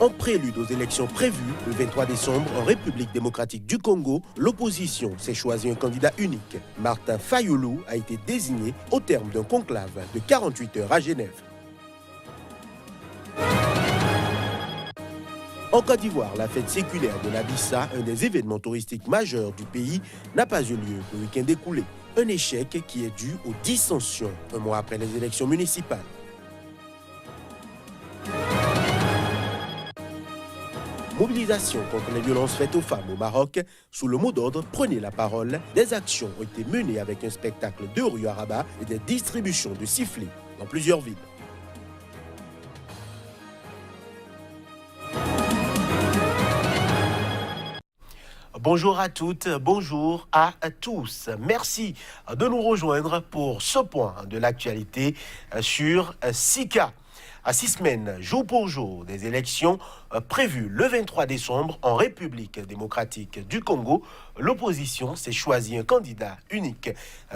En prélude aux élections prévues le 23 décembre en République démocratique du Congo, l'opposition s'est choisi un candidat unique. Martin Fayulu a été désigné au terme d'un conclave de 48 heures à Genève. En Côte d'Ivoire, la fête séculaire de la Bissa, un des événements touristiques majeurs du pays, n'a pas eu lieu le week-end écoulé. Un échec qui est dû aux dissensions un mois après les élections municipales. Mobilisation contre les violences faites aux femmes au Maroc. Sous le mot d'ordre « Prenez la parole », des actions ont été menées avec un spectacle de rue à Rabat et des distributions de sifflets dans plusieurs villes. Bonjour à toutes, bonjour à tous. Merci de nous rejoindre pour ce point de l'actualité sur Sika. À 6 semaines, jour pour jour, des élections prévues le 23 décembre en République démocratique du Congo, l'opposition s'est choisi un candidat unique.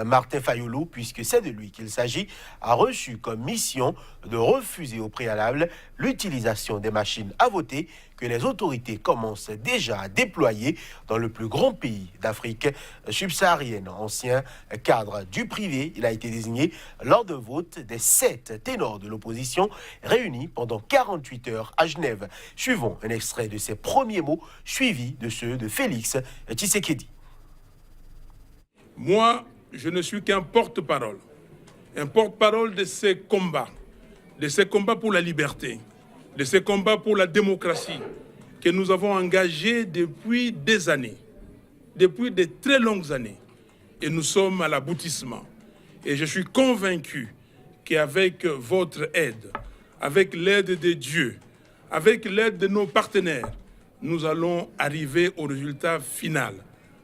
Martin Fayulu, puisque c'est de lui qu'il s'agit, a reçu comme mission de refuser au préalable l'utilisation des machines à voter que les autorités commencent déjà à déployer dans le plus grand pays d'Afrique subsaharienne. Ancien cadre du privé, il a été désigné lors d'un vote des 7 ténors de l'opposition réunis pendant 48 heures à Genève. Suivons un extrait de ses premiers mots, suivi de ceux de Félix Tshisekedi. Moi, je ne suis qu'un porte-parole. Un porte-parole de ces combats pour la liberté, de ces combats pour la démocratie que nous avons engagés depuis des années, depuis de très longues années. Et nous sommes à l'aboutissement. Et je suis convaincu qu'avec votre aide, avec l'aide de Dieu, avec l'aide de nos partenaires, nous allons arriver au résultat final,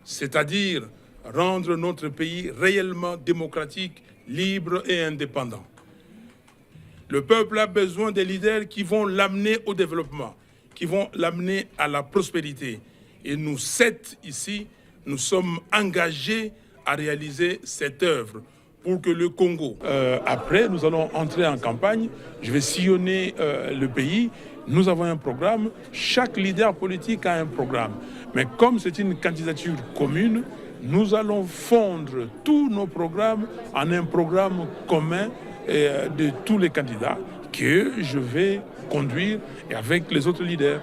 c'est-à-dire rendre notre pays réellement démocratique, libre et indépendant. Le peuple a besoin des leaders qui vont l'amener au développement, qui vont l'amener à la prospérité. Et nous 7 ici, nous sommes engagés à réaliser cette œuvre pour que le Congo... après, nous allons entrer en campagne, je vais sillonner le pays. Nous avons un programme, chaque leader politique a un programme. Mais comme c'est une candidature commune, nous allons fondre tous nos programmes en un programme commun de tous les candidats que je vais conduire et avec les autres leaders.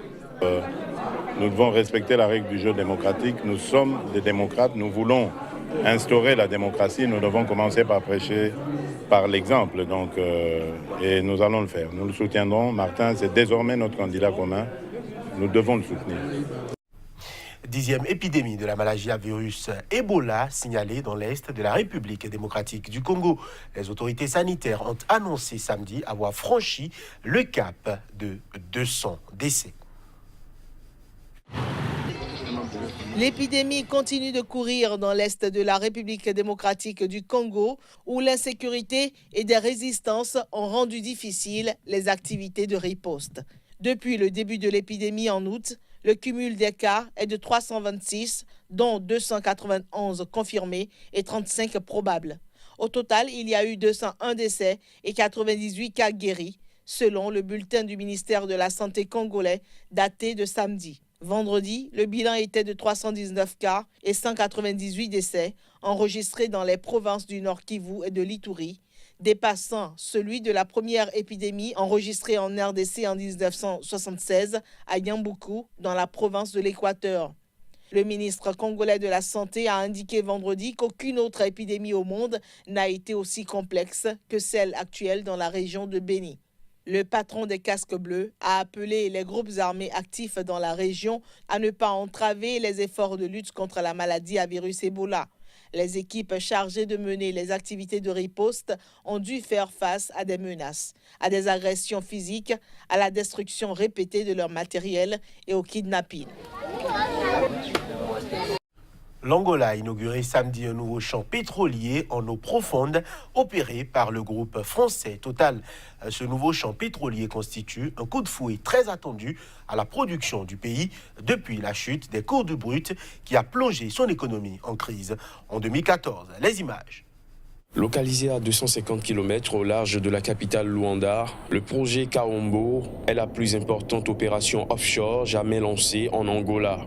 Nous devons respecter la règle du jeu démocratique. Nous sommes des démocrates, nous voulons instaurer la démocratie. Nous devons commencer par prêcher par l'exemple. Et nous allons le faire. Nous le soutiendrons. Martin, c'est désormais notre candidat commun. Nous devons le soutenir. 10e épidémie de la maladie à virus Ebola signalée dans l'Est de la République démocratique du Congo. Les autorités sanitaires ont annoncé samedi avoir franchi le cap de 200 décès. L'épidémie continue de courir dans l'Est de la République démocratique du Congo, où l'insécurité et des résistances ont rendu difficiles les activités de riposte. Depuis le début de l'épidémie en août, le cumul des cas est de 326, dont 291 confirmés et 35 probables. Au total, il y a eu 201 décès et 98 cas guéris, selon le bulletin du ministère de la Santé congolais daté de samedi. Vendredi, le bilan était de 319 cas et 198 décès enregistrés dans les provinces du Nord Kivu et de l'Ituri, dépassant celui de la première épidémie enregistrée en RDC en 1976 à Yambuku, dans la province de l'Équateur. Le ministre congolais de la Santé a indiqué vendredi qu'aucune autre épidémie au monde n'a été aussi complexe que celle actuelle dans la région de Béni. Le patron des Casques Bleus a appelé les groupes armés actifs dans la région à ne pas entraver les efforts de lutte contre la maladie à virus Ebola. Les équipes chargées de mener les activités de riposte ont dû faire face à des menaces, à des agressions physiques, à la destruction répétée de leur matériel et au kidnapping. L'Angola a inauguré samedi un nouveau champ pétrolier en eau profonde opéré par le groupe français Total. Ce nouveau champ pétrolier constitue un coup de fouet très attendu à la production du pays depuis la chute des cours du brut qui a plongé son économie en crise en 2014. Les images. Localisé à 250 km au large de la capitale Luanda, le projet Kaombo est la plus importante opération offshore jamais lancée en Angola.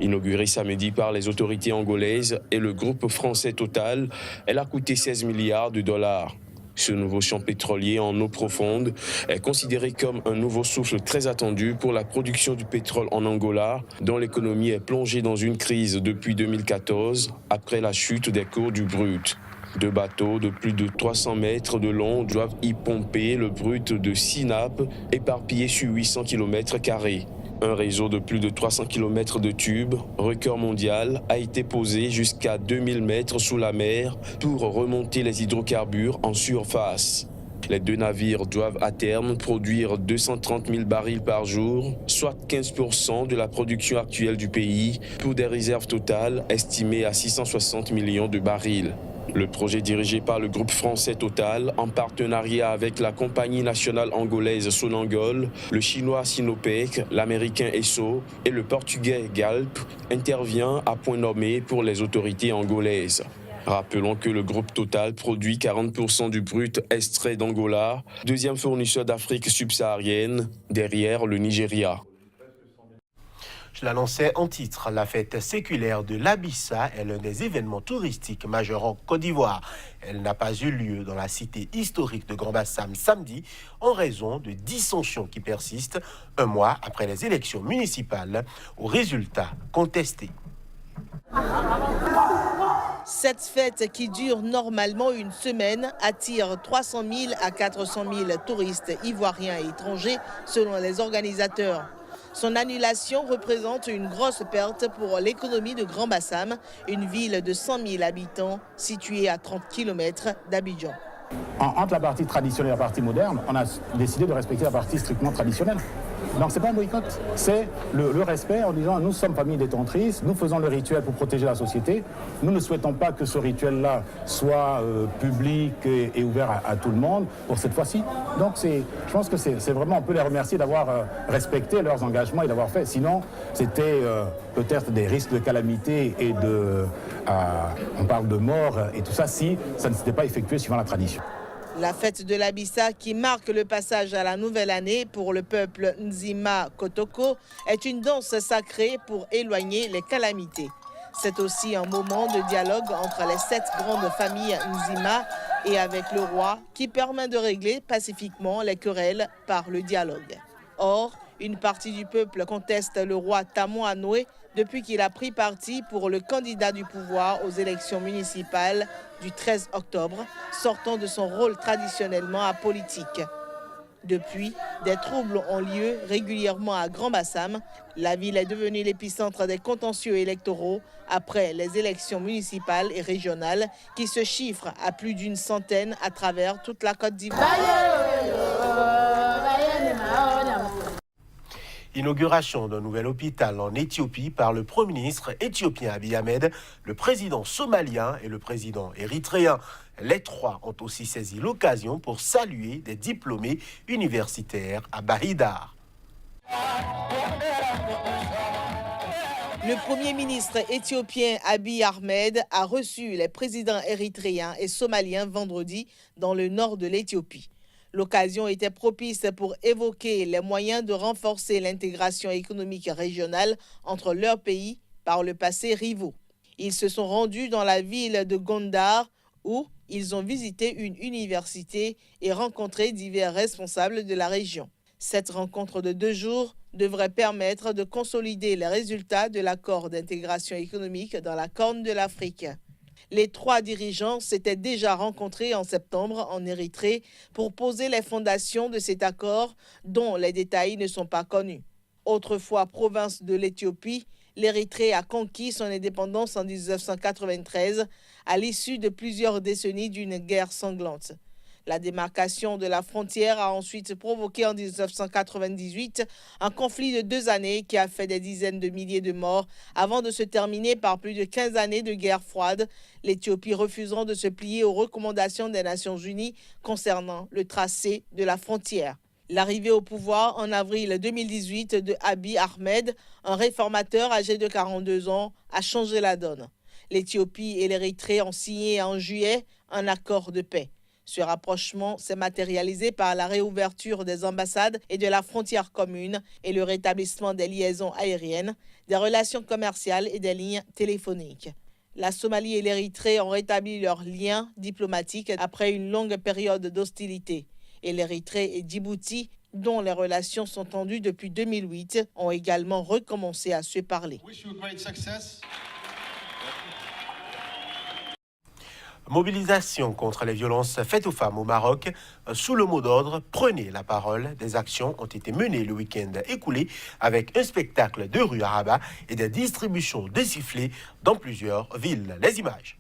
Inaugurée samedi par les autorités angolaises et le groupe français Total, elle a coûté 16 milliards de dollars. Ce nouveau champ pétrolier en eau profonde est considéré comme un nouveau souffle très attendu pour la production du pétrole en Angola, dont l'économie est plongée dans une crise depuis 2014, après la chute des cours du brut. 2 bateaux de plus de 300 mètres de long doivent y pomper le brut de 6 nappes éparpillées sur 800 km². Un réseau de plus de 300 km de tubes, record mondial, a été posé jusqu'à 2000 mètres sous la mer pour remonter les hydrocarbures en surface. Les 2 navires doivent à terme produire 230 000 barils par jour, soit 15% de la production actuelle du pays, pour des réserves totales estimées à 660 millions de barils. Le projet dirigé par le groupe français Total, en partenariat avec la compagnie nationale angolaise Sonangol, le chinois Sinopec, l'américain Esso et le portugais Galp, intervient à point nommé pour les autorités angolaises. Rappelons que le groupe Total produit 40% du brut extrait d'Angola, deuxième fournisseur d'Afrique subsaharienne, derrière le Nigeria. Je l'annonçais en titre, la fête séculaire de l'Abissa est l'un des événements touristiques majeurs en Côte d'Ivoire. Elle n'a pas eu lieu dans la cité historique de Grand-Bassam samedi en raison de dissensions qui persistent un mois après les élections municipales aux résultats contestés. Cette fête, qui dure normalement une semaine, attire 300 000 à 400 000 touristes ivoiriens et étrangers selon les organisateurs. Son annulation représente une grosse perte pour l'économie de Grand-Bassam, une ville de 100 000 habitants située à 30 km d'Abidjan. Entre la partie traditionnelle et la partie moderne, on a décidé de respecter la partie strictement traditionnelle. Donc ce n'est pas un boycott, c'est le respect en disant nous sommes famille détentrice, nous faisons le rituel pour protéger la société. Nous ne souhaitons pas que ce rituel-là soit public et ouvert à tout le monde pour cette fois-ci. Donc je pense que c'est vraiment, on peut les remercier d'avoir respecté leurs engagements et d'avoir fait. Sinon, c'était peut-être des risques de calamité et on parle de mort et tout ça si ça ne s'était pas effectué suivant la tradition. La fête de l'Abissa, qui marque le passage à la nouvelle année pour le peuple Nzima Kotoko, est une danse sacrée pour éloigner les calamités. C'est aussi un moment de dialogue entre les 7 grandes familles Nzima et avec le roi, qui permet de régler pacifiquement les querelles par le dialogue. Or, une partie du peuple conteste le roi Tamo Anoé depuis qu'il a pris parti pour le candidat du pouvoir aux élections municipales du 13 octobre, sortant de son rôle traditionnellement apolitique. Depuis, des troubles ont lieu régulièrement à Grand-Bassam. La ville est devenue l'épicentre des contentieux électoraux après les élections municipales et régionales qui se chiffrent à plus d'une centaine à travers toute la Côte d'Ivoire. Inauguration d'un nouvel hôpital en Éthiopie par le Premier ministre éthiopien Abiy Ahmed, le président somalien et le président érythréen. Les 3 ont aussi saisi l'occasion pour saluer des diplômés universitaires à Bahidar. Le Premier ministre éthiopien Abiy Ahmed a reçu les présidents érythréens et somaliens vendredi dans le nord de l'Éthiopie. L'occasion était propice pour évoquer les moyens de renforcer l'intégration économique régionale entre leurs pays par le passé rivaux. Ils se sont rendus dans la ville de Gondar où ils ont visité une université et rencontré divers responsables de la région. Cette rencontre de 2 jours devrait permettre de consolider les résultats de l'accord d'intégration économique dans la Corne de l'Afrique. Les 3 dirigeants s'étaient déjà rencontrés en septembre en Érythrée pour poser les fondations de cet accord dont les détails ne sont pas connus. Autrefois province de l'Éthiopie, l'Érythrée a conquis son indépendance en 1993 à l'issue de plusieurs décennies d'une guerre sanglante. La démarcation de la frontière a ensuite provoqué en 1998 un conflit de 2 années qui a fait des dizaines de milliers de morts avant de se terminer par plus de 15 années de guerre froide, l'Éthiopie refusant de se plier aux recommandations des Nations Unies concernant le tracé de la frontière. L'arrivée au pouvoir en avril 2018 de Abiy Ahmed, un réformateur âgé de 42 ans, a changé la donne. L'Éthiopie et l'Érythrée ont signé en juillet un accord de paix. Ce rapprochement s'est matérialisé par la réouverture des ambassades et de la frontière commune et le rétablissement des liaisons aériennes, des relations commerciales et des lignes téléphoniques. La Somalie et l'Érythrée ont rétabli leurs liens diplomatiques après une longue période d'hostilité. Et l'Érythrée et Djibouti, dont les relations sont tendues depuis 2008, ont également recommencé à se parler. Mobilisation contre les violences faites aux femmes au Maroc. Sous le mot d'ordre, prenez la parole. Des actions ont été menées le week-end écoulé avec un spectacle de rue à Rabat et des distributions de sifflets dans plusieurs villes. Les images.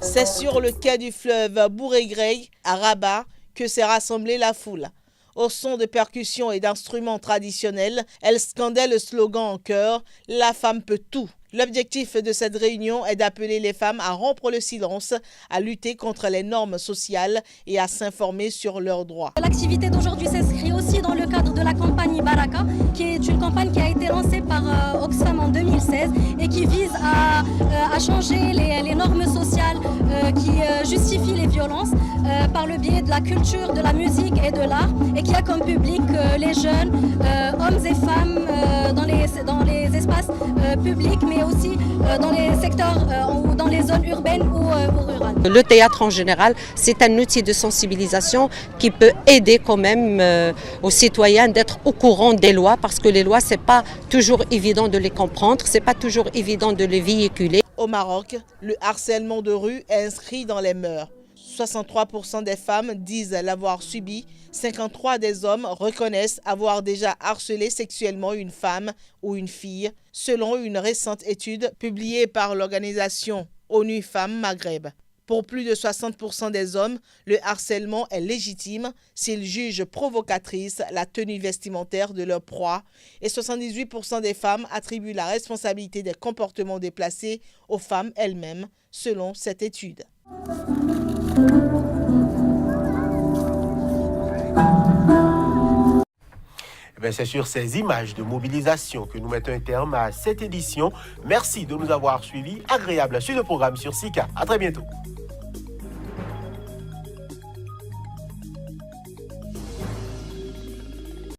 C'est sur le quai du fleuve Bouregrey, à Rabat, que s'est rassemblée la foule. Au son de percussions et d'instruments traditionnels, elle scandait le slogan en chœur « La femme peut tout ». L'objectif de cette réunion est d'appeler les femmes à rompre le silence, à lutter contre les normes sociales et à s'informer sur leurs droits. L'activité d'aujourd'hui s'inscrit aussi dans le cadre de la campagne Baraka, qui est une campagne qui a été lancée par Oxfam en 2016 et qui vise à changer les normes sociales qui justifient les violences par le biais de la culture, de la musique et de l'art, et qui a comme public les jeunes, hommes et femmes dans les espaces publics, mais aussi dans les secteurs ou dans les zones urbaines ou rurales. Le théâtre en général, c'est un outil de sensibilisation qui peut aider quand même aux citoyens d'être au courant des lois, parce que les lois, c'est pas toujours évident de les comprendre, c'est pas toujours évident de les véhiculer. Au Maroc, le harcèlement de rue est inscrit dans les mœurs. 63% des femmes disent l'avoir subi, 53% des hommes reconnaissent avoir déjà harcelé sexuellement une femme ou une fille, selon une récente étude publiée par l'organisation ONU Femmes Maghreb. Pour plus de 60% des hommes, le harcèlement est légitime s'ils jugent provocatrice la tenue vestimentaire de leur proie, et 78% des femmes attribuent la responsabilité des comportements déplacés aux femmes elles-mêmes, selon cette étude. C'est sur ces images de mobilisation que nous mettons un terme à cette édition. Merci de nous avoir suivis. Agréable suite de programme sur Sika. À très bientôt.